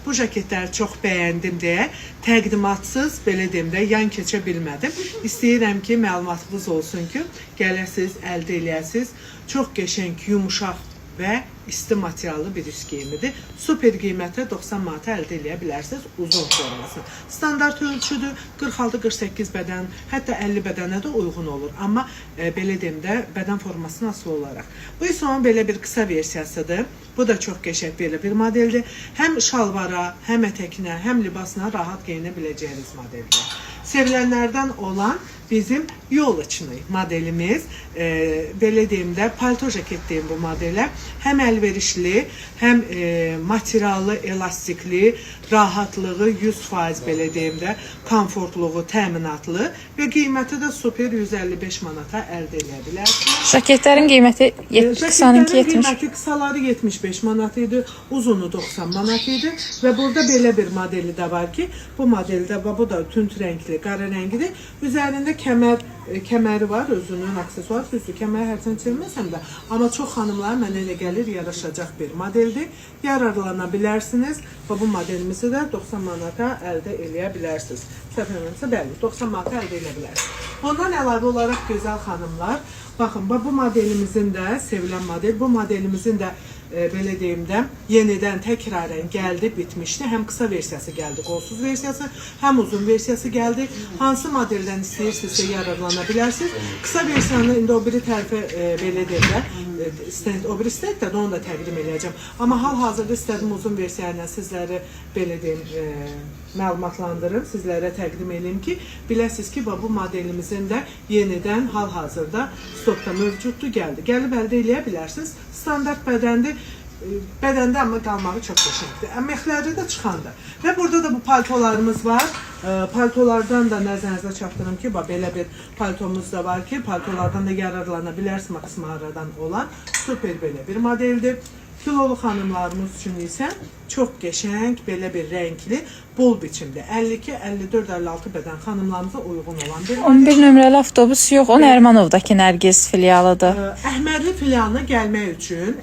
bu jaketləri çox bəyəndim deyə təqdimatsız, belə deyim də, yan keçə bilmədim. İstəyirəm ki, məlumatınız olsun ki, gələsiz, əldə eləyəsiz. Çox qəşəng, yumuşaq və isti materiallı bir üst geyimidir. Super qiymətə 90 manata əldə eləyə bilərsiniz uzun formasını. Standart ölçüdür, 46-48 bədən, hətta 50 bədənə də uyğun olur. Amma belə deyim də, bədən formasına asılı olaraq. Bu isə onun belə bir qısa versiyasıdır. Bu da çox qəşəng belə bir modeldir. Həm şalvara, həm ətəkinə, həm libasına rahat geyinə biləcəyiniz modeldir. Sevilənlərdən olan bizim yol içini modelimiz, belə deyim də, palto jaket deyim bu modelə. Həm əlverişli, həm materiallı, elastikli, rahatlığı 100% belə deyim də, komfortluğu, təminatlı və qiyməti də super 155 manata əldə edə bilərsiniz. Jaketlərin qiyməti qısanınki 70. Qiyməti qısaları 75 manat idi, uzunu 90 manat idi və burada belə bir modeli də var ki, bu modeldə bu da tünd rəngli, qara rəngidir. Üzərində kəməri var, özünün aksesuar, düzdür, kəməri hərçən çəkməsəm də, amma çox xanımlar mənə elə gəlir yaraşacaq bir modeldir. Yararlana bilərsiniz və bu modelimizi də 90 manata əldə eləyə bilərsiniz. Səhv eləmirəmsə, bəli, 90 manata əldə eləyə bilərsiniz. Ondan əlavə olaraq gözəl xanımlar, baxın, bu modelimizin də sevilən model, bu modelimizin də belə deyim də, yenidən təkrarən gəldi, bitmişdi. Həm qısa versiyası gəldi, qolsuz versiyası, həm uzun versiyası gəldi. Hansı modeldən istəyirsinizsə yararlana bilərsiniz. Qısa versiyanı indi o biri tərəfə belə deyim də, o biri istəyir də onu da təqdim edəcəm. Amma hal-hazırda istədim uzun versiyayla sizləri belə deyim, məlumatlandırım, sizlərə təqdim edeyim ki, biləsiniz ki, bu modelimizin də yenidən hal-hazırda stokda mövcuddur, gəldi. Gəlib əldə eləyə bilərsiniz. Standart bədəndir. Bədəndə amma qalmağı çox qəşəngdir. Əməkləri də çıxandır. Və burada da bu paltolarımız var. Paltolardan da nəzərinizə çatdırım ki, belə bir paltomuz da var ki, paltolardan da yararlana bilərsiniz Max Mara'dan olan super belə bir modeldir. Kilolu xanımlarımız üçün isə çox qəşəng, belə bir rəngli, bol biçimdə 52, 54, 56 bədən xanımlarımıza uyğun olan bir 11 nömrəli avtobus yox, o Nərmanovdakı Nərgiz filialıdır. Əhmədli filialına gəlmək üçün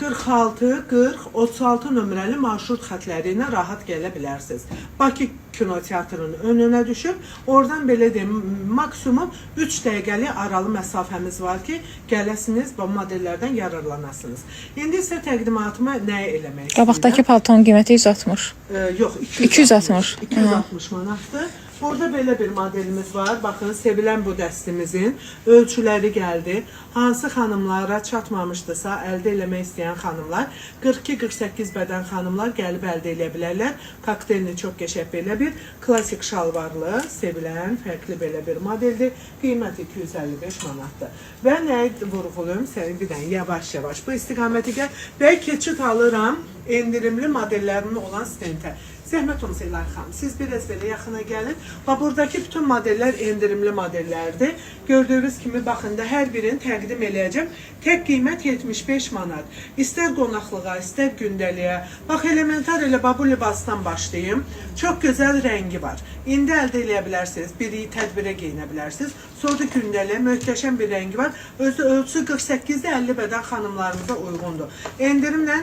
46, 40, 36 nömrəli marşrut xətləri ilə rahat gələ bilərsiniz. Bakı kinoteatrının önünə düşüb, oradan belə deyim, maksimum 3 dəqiqəlik aralı məsafəmiz var ki, gələsiniz, bu modellərdən yararlanasınız. İndi isə təqdimatımı nəyə eləmək istəyirəm? Qabaqdakı paltonun qiyməti 160. Yox, 260. 260 manatdır. Burada belə bir modelimiz var. Baxın, sevilən bu dəstimizin ölçüləri gəldi. Hansı xanımlara çatmamışdırsa, əldə eləmək istəyən xanımlar, 42-48 bədən xanımlar gəlib əldə eləyə bilərlər. Kokteylini çox qəşəng belə bir klasik şalvarlı, sevilən, fərqli belə bir modeldir. Qiyməti 255 manatdır. Və nəyi vurğuluyum? Səni bir dənə yavaş-yavaş bu istiqaməti gəl və keçid alıram endirimli modellərinin olan stentə. Zəhmət olmasa İlahi xanım, siz biraz belə yaxına gəlin. Buradakı bütün modellər endirimli modellərdir. Gördüyünüz kimi, baxın da hər birini təqdim eləyəcəm. Tək qiymət 75 manat. İstər qonaqlığa, istər gündəliyə. Bax, elementar elə bu libasdan başlayayım. Çox gözəl rəngi var. İndi əldə eləyə bilərsiniz, biri tədbirə geyinə bilərsiniz. Sonra da gündəliyə möhtəşəm bir rəngi var. Özü ölçüsü 48-də 50 bədən xanımlarımıza uyğundur. Endirimlə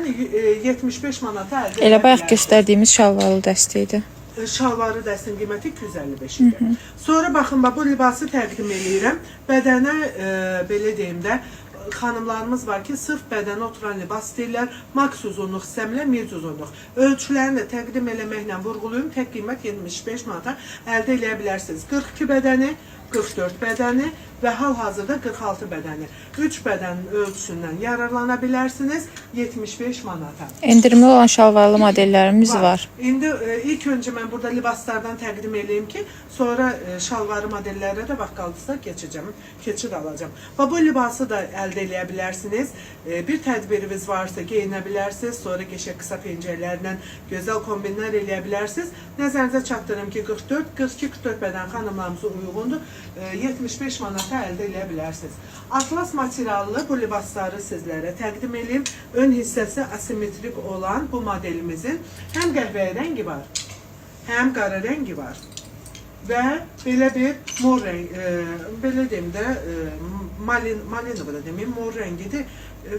75 manata əldə eləyə Elə bayaq göstərdiyimiz şalvarlı dəsti idi. Şalvarı dəstin qiyməti 255 idi. Sonra baxın, bu libası təqdim eləyirəm. Bədənə, belə deyim də, xanımlarımız var ki, sırf bədənə oturan libas deyirlər, max uzunluq istəmirlər, mic uzunluq. Ölçülərini də təqdim eləməklə vurğuluyum, tək qiymət 75 manata əldə eləyə bilərsiniz. 42 bədəni, 44 bədəni və hal-hazırda 46 bədəni. 3 bədən ölçüsündən yararlana bilərsiniz 75 manata. Endirimli olan şalvarlı modellərimiz var. İndi ilk öncə mən burada libaslardan təqdim edeyim ki, sonra şalvarı modellərə də vaxt qaldısa keçid alacağım. Bu libası da əldə eləyə bilərsiniz. Bir tədbiriniz varsa geyinə bilərsiniz, sonra qəşəng qısa pencəklərlə gözəl kombinlər eləyə bilərsiniz. Nəzərinizə çatdırım ki, 44, 42, 44 bədən xanımlarımıza uyğundur. 75 manata əldə eləyə bilərsiniz. Atlas materiallı bu libasları sizlərə təqdim edeyim. Ön hissəsi asimetrik olan bu modelimizin həm qəhvəyi rəngi var, həm qara rəngi var. və belə bir mor rəng, belə deyim də, malinova da deməyim, mor rəngidir.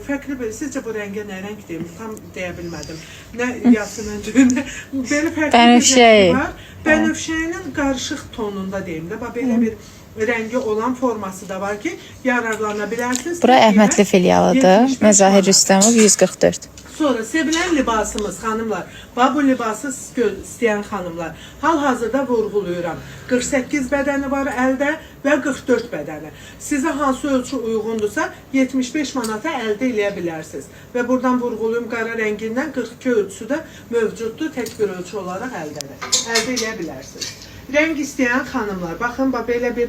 Fərqli bir, sizcə bu rəngə nə rəng deyim, tam deyə bilmədim. Nə yasının düyünə, belə fərqli bir rəngi var. Bənövşəyinin qarışıq tonunda deyim də, belə bir rəngi olan forması da var ki, yararlana bilərsiniz. Bura Əhmədli filialıdır. Məzahir Rüstəmov 144. Sonra sevilən libasımız xanımlar, bu libası istəyən xanımlar, hal-hazırda vurğuluyuram. 48 bədəni var əldə və 44 bədəni. Sizə hansı ölçü uyğundursa 75 manata əldə eləyə bilərsiniz. Və buradan vurğuluyum qara rəngindən 42 ölçüsü də mövcuddur, tək bir ölçü olaraq əldədir. Əldə eləyə bilərsiniz. Rəng istəyən xanımlar, baxın, belə bir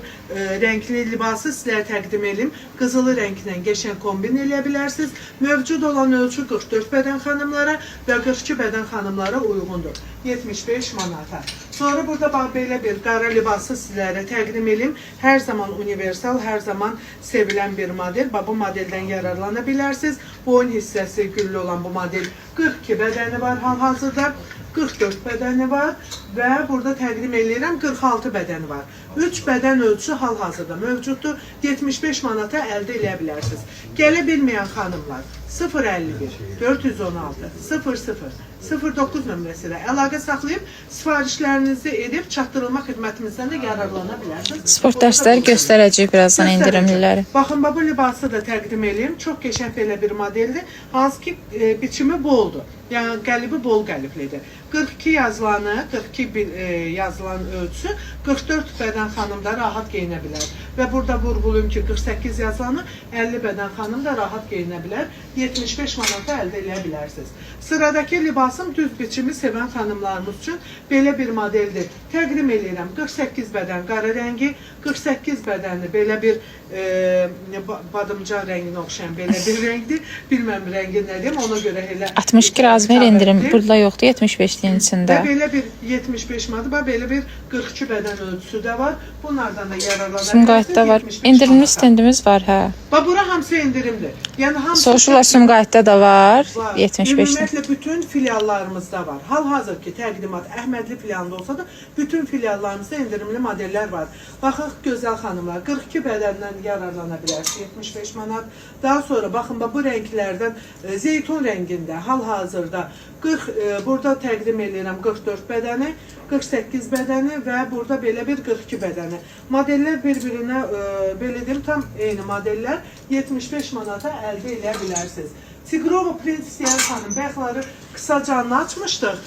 rəngli libası sizlərə təqdim edim. Qızılı rənglə qəşəng kombin eləyə bilərsiniz. Mövcud olan ölçü 44 bədən xanımlara və 42 bədən xanımlara uyğundur. 75 manata. Sonra burada belə bir qara libası sizlərə təqdim edim. Hər zaman universal, hər zaman sevilən bir model. Bu modeldən yararlana bilərsiniz. Boyun hissəsi güllü olan bu model 42 bədəni var hal-hazırda. 44 bədəni var və burada təqdim edirəm 46 bədəni var. 3 bədən ölçüsü hal-hazırda mövcuddur. 75 manata əldə eləyə bilərsiniz. Gələ bilməyən xanımlar 051 416 00 09 nömrəsi ilə əlaqə saxlayıb sifarişlərinizi edib çatdırılma xidmətimizdən də yararlana bilərsiniz. Sport dərsləri göstərəcək birazdan endirimliləri. Baxın, bu libası da təqdim edeyim. Çox qəşəng belə bir modeldir. Hansı ki biçimi boldur. Yəni qəlibi bol qəliblidir. 42 yazılanı, 42 yazılan ölçüsü 44 bədən xanım da rahat geyinə bilər. Və burada vurğuluyum ki 48 yazılanı 50 bədən xanım da rahat geyinə bilər. 75 manata əldə eləyə bilərsiniz. Sıradakı libasım düz biçimi sevən xanımlarımız üçün belə bir modeldir. Təqdim edirəm 48 bədən qara rəngi, 48 bədənli belə bir badımcan rənginə oxşayan belə bir rəngdir. Bilməm rəngi nədir, ona görə elə 62 razmer endirim burada yoxdur, 75-liyin içində. Və belə bir 75 manat, belə bir 42 bədən ölçüsü də var. Bunlardan da yararlanabilirsiniz. Sumqayıtda var. İndirimli stendimiz var, hə. Bura hamısı endirimdir. Yəni hamısı Soruşurlar, Sumqayıtda da var, 75-lik. Ümumiyyətlə bütün filiallarımızda var. Hal-hazır ki, təqdimat Əhmədli filialında olsa da bütün filiallarımızda endirimli modellər var. Baxın, gözəl xanımlar, 42 bədəndən yararlana bilərsiniz, 75 manat. Daha sonra baxın, bu rənglərdən zeytun rəngində hal-hazırda burada təqdim edirəm 44 bədəni, 48 bədəni və burada belə bir 42 bədəni. Modellər bir-birinə belə deyim, tam eyni modellər 75 manata əldə eləyə bilərsiniz. Tigrova print istəyən xanım, bəxtları qısa canlı açmışdıq.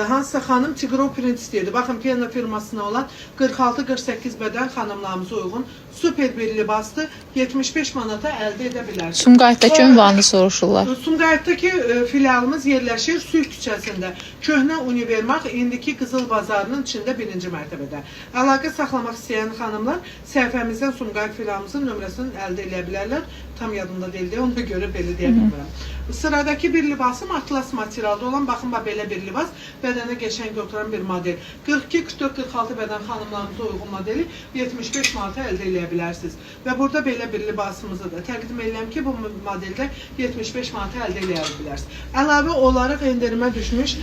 Hansısa xanım Tigrova print istəyirdi. Baxın, Piyano firmasına olan 46-48 bədən xanımlarımıza uyğun super bir libasdır. 75 manata əldə edə bilərsiniz. Sumqayıtdakı ünvanını soruşurlar. Sumqayıtdakı filialımız yerləşir Sülh küçəsində. Köhnə Univermaq, indiki Qızıl Bazarının içində 1-ci mərtəbədə. Əlaqə saxlamaq istəyən xanımlar səhifəmizdən Sumqayıt filialımızın nömrəsini əldə edə bilərlər. Tam yadımda deyil deyə, ona görə belə deyə bilmirəm. Sıradakı bir libasım atlas materialda olan, baxın, belə bir libas, bədənə qəşəng oturan bir model. 42, 44, 46 bədən xanımlarımıza uyğun modeli 75 manata əldə eləyə bilərsiniz. Və burada belə bir libasımızı da təqdim edirəm ki, bu modeldə 75 manata əldə eləyə bilərsiniz. Əlavə olaraq endirimə düşmüş,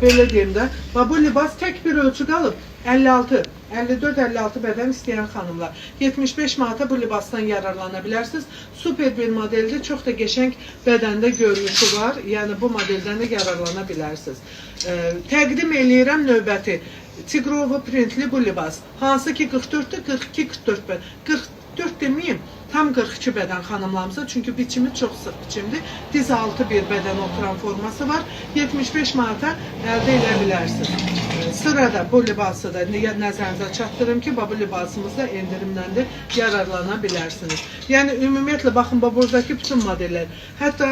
belə deyim də, bu libas tək bir ölçü qalıb. 56, 54-56 bədən istəyən xanımlar 75 manata bu libasdan yararlana bilərsiniz. Super bir modeldir, çox da qəşəng bədəndə görünüşü var. Yəni bu modeldən də yararlana bilərsiniz. Təqdim eləyirəm növbəti Tigrova printli bu libas. Hansı ki 44-dür, 42-44 bədən. 44 deməyim, tam 42 bədən xanımlarımıza, çünki biçimi çox sıx biçimdir. Diz altı bir bədən oturan forması var. 75 manata əldə edə bilərsiniz. Sırada bu libası da nəzərinizə çatdırım ki, bu libasımız da endirimdən də yararlana bilərsiniz. Yəni, ümumiyyətlə, baxın, buradakı bütün modellər, hətta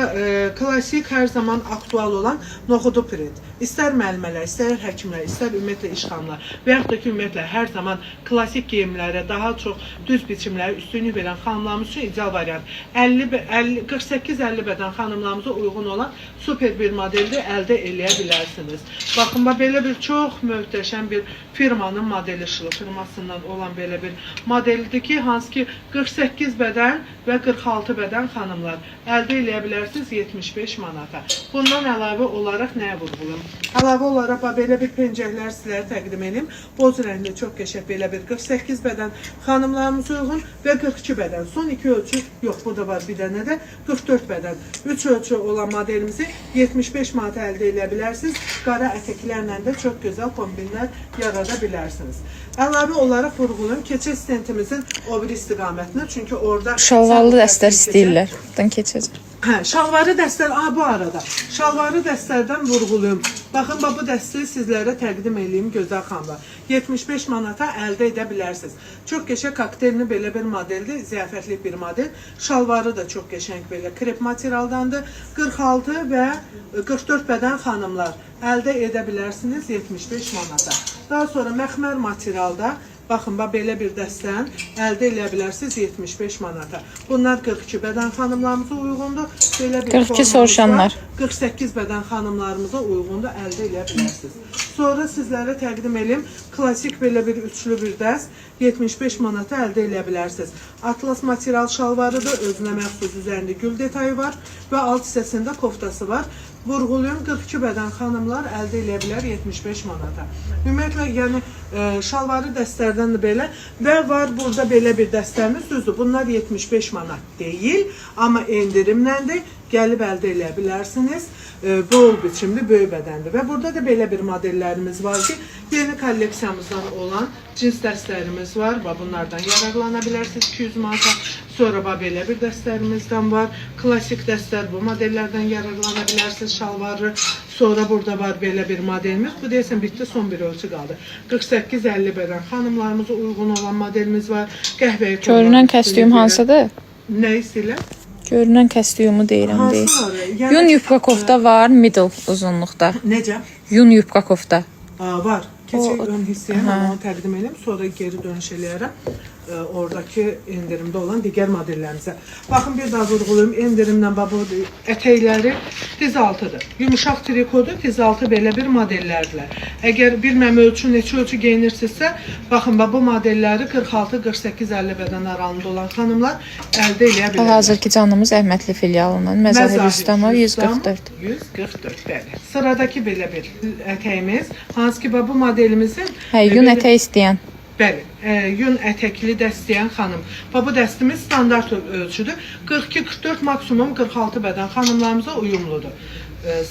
klasik, hər zaman aktual olan noxudu print. İstər müəllimələr, istər həkimlər, istər ümumiyyətlə işxanlar və yaxud da ki, ümumiyyətlə, hər zaman klasik geyimlərə daha çox düz biçimlərə üstünlük verən xanımlarımız üçün ideal variant. 48-50 bədən xanımlarımıza uyğun olan super bir modeldə əldə eləyə bilərsiniz. Baxın, belə bir çox möhtəşəm bir firmanın modeli, Işıl firmasından olan belə bir modelidir ki, hansı ki 48 bədən və 46 bədən xanımlar əldə edə bilərsiniz 75 manata. Bundan əlavə olaraq nəyə vurğulayım? Əlavə olaraq belə bir pencəklər sizlərə təqdim edeyim. Boz rəngli çox qəşəng belə bir 48 bədən xanımlarımıza uyğun və 42 bədən. Son 2 ölçü yox, burada var bir dənə də 44 bədən. 3 ölçü olan modelimizi 75 manata əldə edə bilərsiniz. Qara ətəklərlə də çox gözəl kombinlər yarada bilərsiniz. Əlavə olaraq vurğulayım keçək stentimizin o bir istiqamətinə. Çünki orada Şalvarlı dəstər istəyirlər. Buradan keçəcək. Hə, şalvarı dəstər, bu arada şalvarı dəstərdən vurğulayım. Baxın, bu dəstəyi sizlərə təqdim edeyim gözəl xanımlar. 75 manata əldə edə bilərsiniz. Çox qəşəng kokteylli belə bir modeldir, ziyafətli bir model. Şalvarı da çox qəşəng belə krep materialdandır. 46 və 44 bədən xanımlar əldə edə bilərsiniz 75 manata. Daha sonra məxmər materialda baxın, belə bir dəstən əldə edə bilərsiniz 75 manata. Bunlar 42 bədən xanımlarımıza uyğundur. Belə bir 42 soruşanlar. 48 bədən xanımlarımıza uyğundur, əldə edə bilərsiniz. Sonra sizlərə təqdim edeyim klasik belə bir üçlü bir dəst 75 manata əldə edə bilərsiniz. Atlas material şalvarıdır, özünə məxsus üzərində gül detayı var və alt hissəsində koftası var. Vurğulayın 42 bədən xanımlar əldə edə bilər 75 manata. Ümumiyyətlə, yəni şalvarı dəstlərdən də belə və var burada belə bir dəstəmiz, düzdür. Bunlar 75 manat deyil, amma endirimləndir. Gəlib əldə edə bilərsiniz. Bol biçimli böyük bədəndir. Və burada da belə bir modellərimiz var ki, yeni kolleksiyamızdan olan cins dəstlərimiz var. Bunlardan yararlana bilərsiniz 200 manata. Sonra belə bir dəstlərimizdən var. Klasik dəstlər, bu modellərdən yararlana bilərsiniz şalvarı. Sonra burada var belə bir modelimiz. Bu deyəsən bitdi, son bir ölçü qaldı. 48-50 bədən xanımlarımıza uyğun olan modelimiz var. Qəhvəyi Görünən kostyum hansıdır? Nə istəyirlər? Görünən kostyumu deyirəm deyil. Yun yubka kofta var, middle uzunluqda. Necə? Yun yubka kofta. Var. Keçək ön hissəyə onu təqdim edeyim, sonra geri dönüş eləyərəm oradakı endirimdə olan digər modellərimizə. Baxın, bir daha vurğulayım, endirimlə bu ətəkləri diz altıdır. Yumuşaq trikodur, diz altı belə bir modellərdirlər. Əgər bilməm ölçü, neçə ölçü geyinirsinizsə, baxın, bu modelləri 46, 48, 50 bədən aralığında olan xanımlar əldə edə bilərlər. Hal-hazırki canımız Əhmədli filialından Məzahir Rüstəmov 144. 144, bəli. Sıradakı belə bir ətəyimiz, hansı ki, bu modelimizin... Yun ətək istəyən. Bəli, yun ətəkli dəst istəyən xanım. Bu dəstimiz standart ölçüdür. 42-44, maksimum 46 bədən xanımlarımıza uyumludur.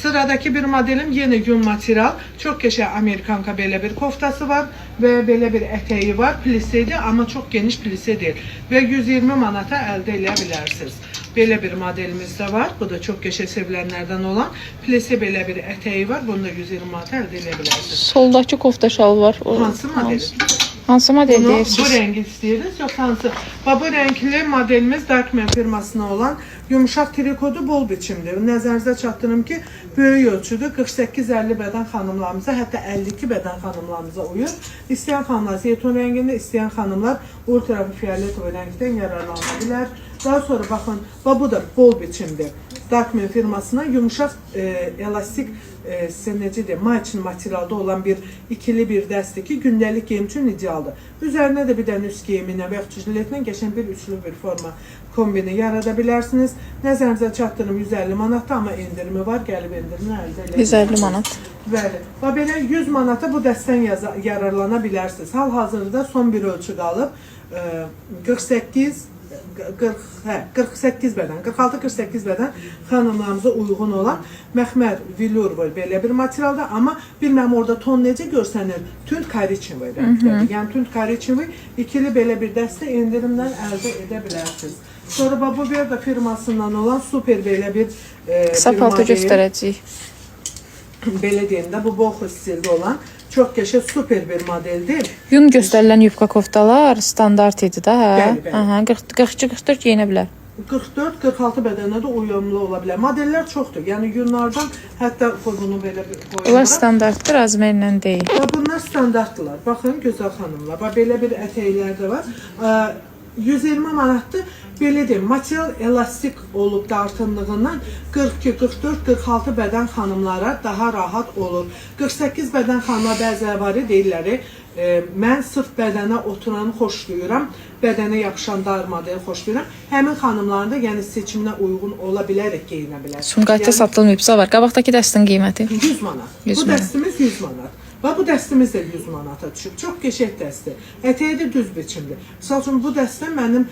Sıradakı bir modelim yeni yun material. Çox qəşəng Amerikanka belə bir koftası var və belə bir ətəyi var. Pliseydi, amma çox geniş plise deyil. Və 120 manata əldə edə bilərsiniz. Belə bir modelimiz də var. Bu da çox qəşəng sevilənlərdən olan. Plise belə bir ətəyi var. Bunu da 120 manata əldə edə bilərsiniz. Soldakı kofta şal var. Hansı modeli? Hansı model deyirsiniz? Bu rəngi istəyirsiniz, yox hansı? Bu rəngli modelimiz Darkman firmasına olan yumuşaq trikodu bol biçimdir. Nəzərinizə çatdırım ki, böyük ölçüdür. 48-50 bədən xanımlarımıza, hətta 52 bədən xanımlarımıza uyur. İstəyən xanımlar zeytun rəngində, istəyən xanımlar ultraviolet rəngdən yararlana bilər. Daha sonra baxın, bu da bol biçimdir. Darkman firmasına yumuşaq elastik necə deyim, matching materialda olan bir ikili bir dəstdir ki, gündəlik geyim üçün idealdır. Üzərinə də bir dənə üst geyiminə və yaxud jiletlə qəşəng bir üçlü bir forma kombini yarada bilərsiniz. Nəzərinizə çatdırım 150 manatda, amma endirimi var, gəlib endirimi əldə edə 150 manat. Bəli. Və belə 100 manata bu dəstdən yararlana bilərsiniz. Hal-hazırda son bir ölçü qalıb. 48 bədən, 46-48 bədən xanımlarımıza uyğun olan məxmər, vilur belə bir materialda, amma bilməm orada ton necə görsənir, tünd kariçevi rəngdədir. Yəni tünd kariçevi ikili belə bir dəstə endirimdən əldə edə bilərsiniz. Sonra bu Verda firmasından olan super belə bir Qısa palto göstərəcəyik. Belə deyim də, bu boxu stildə olan çox qəşəng super bir modeldir. Yun göstərilən yubka koftalar standart idi da, hə? Bəli, bəli. 42-44 geyinə bilər. 44-46 bədənə də uyumlu ola bilər. Modellər çoxdur. Yəni yunlardan hətta bunu belə bir qoyulur. Onlar standartdır, razmerlə deyil. Bunlar standartdırlar. Baxın, gözəl xanımlar. Belə bir ətəklər də var. 120 manatdır. belə deyim, material elastik olub dartındığından 42, 44, 46 bədən xanımlara daha rahat olur. 48 bədən xanımlar bəziləri var deyirlər, mən sırf bədənə oturanı xoşlayıram, bədənə yapışan dar modeli xoşlayıram. Həmin xanımların da yəni seçiminə uyğun ola bilərək geyinə bilər. Sumqayıtda satılmayıbsa var. Qabaqdakı dəstin qiyməti 100 manat. 100 Bu manat. dəstimiz 100 manat. Və bu dəstimiz də 100 manata düşüb. Çox qəşəng dəstir. Ətəyi də düz biçimli. Məsəl üçün bu dəstə mənim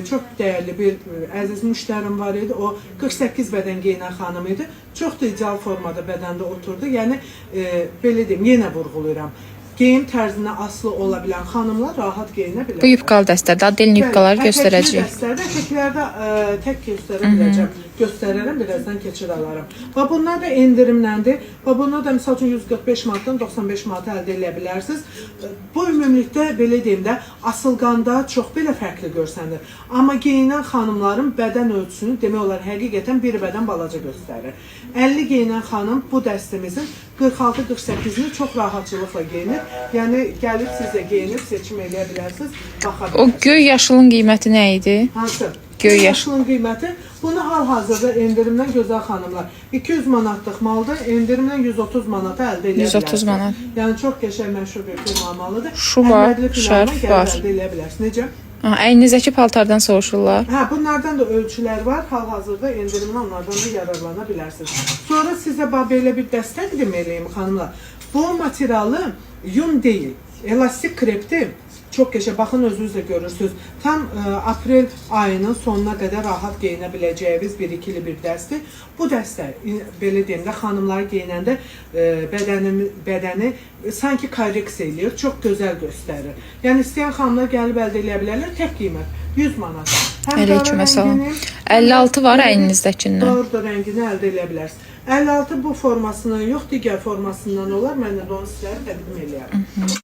çox dəyərli bir əziz müştərim var idi. O 48 bədən geyinən xanım idi. Çox da ideal formada bədəndə oturdu. Yəni belə deyim, yenə vurğulayıram. Geyim tərzinə asılı ola bilən xanımlar rahat geyinə bilər. Bu yubkalı dəstədə adel yubkaları göstərəcəyik. Ətəklərdə tək göstərə biləcəm. Göstərərəm, birazdan keçir alaram. Və bunlar da endirimləndir. Və bunlar da misal üçün 145 manatdan 95 manata əldə edə bilərsiniz. Bu ümumilikdə belə deyim də asılqanda çox belə fərqli görsənir. Amma geyinən xanımların bədən ölçüsünü demək olar həqiqətən bir bədən balaca göstərir. 50 geyinən xanım bu dəstimizin 46-48-ni çox rahatçılıqla geyinir. Yəni gəlib siz də geyinib seçim edə bilərsiniz. Baxa O göy yaşılın qiyməti nə idi? hansı? Göy yaşılın qiyməti bunu hal-hazırda endirimdən gözəl xanımlar 200 manatlıq malda endirimdən 130 manata əldə edə 130 manat. Yəni çox qəşəng məşhur bir firma malıdır. Şu var, Əhmədli firma şərf gəlib var. Əldə edə bilərsiniz. Necə? Əyninizdəki paltardan soruşurlar. Hə, bunlardan da ölçülər var. Hal-hazırda endirimdən onlardan da yararlana bilərsiniz. Sonra sizə belə bir dəstə təqdim eləyim xanımlar. Bu materialı yun deyil, elastik krepdir. Çox qəşəng, baxın özünüz də görürsünüz. Tam aprel ayının sonuna qədər rahat geyinə biləcəyiniz bir ikili bir dəstir. Bu dəstə, belə deyim də, xanımlar geyinəndə bədəni sanki korreksiya eləyir, çox gözəl göstərir. Yəni, istəyən xanımlar gəlib əldə edə bilərlər, tək qiymət 100 manat. Əleyküm əssalam. 56 var əyninizdəkindən. Doğrudur, rəngini əldə edə bilərsiniz. 56 bu formasından yox, digər formasından olar. Mən də onu sizlərə təqdim eləyərəm.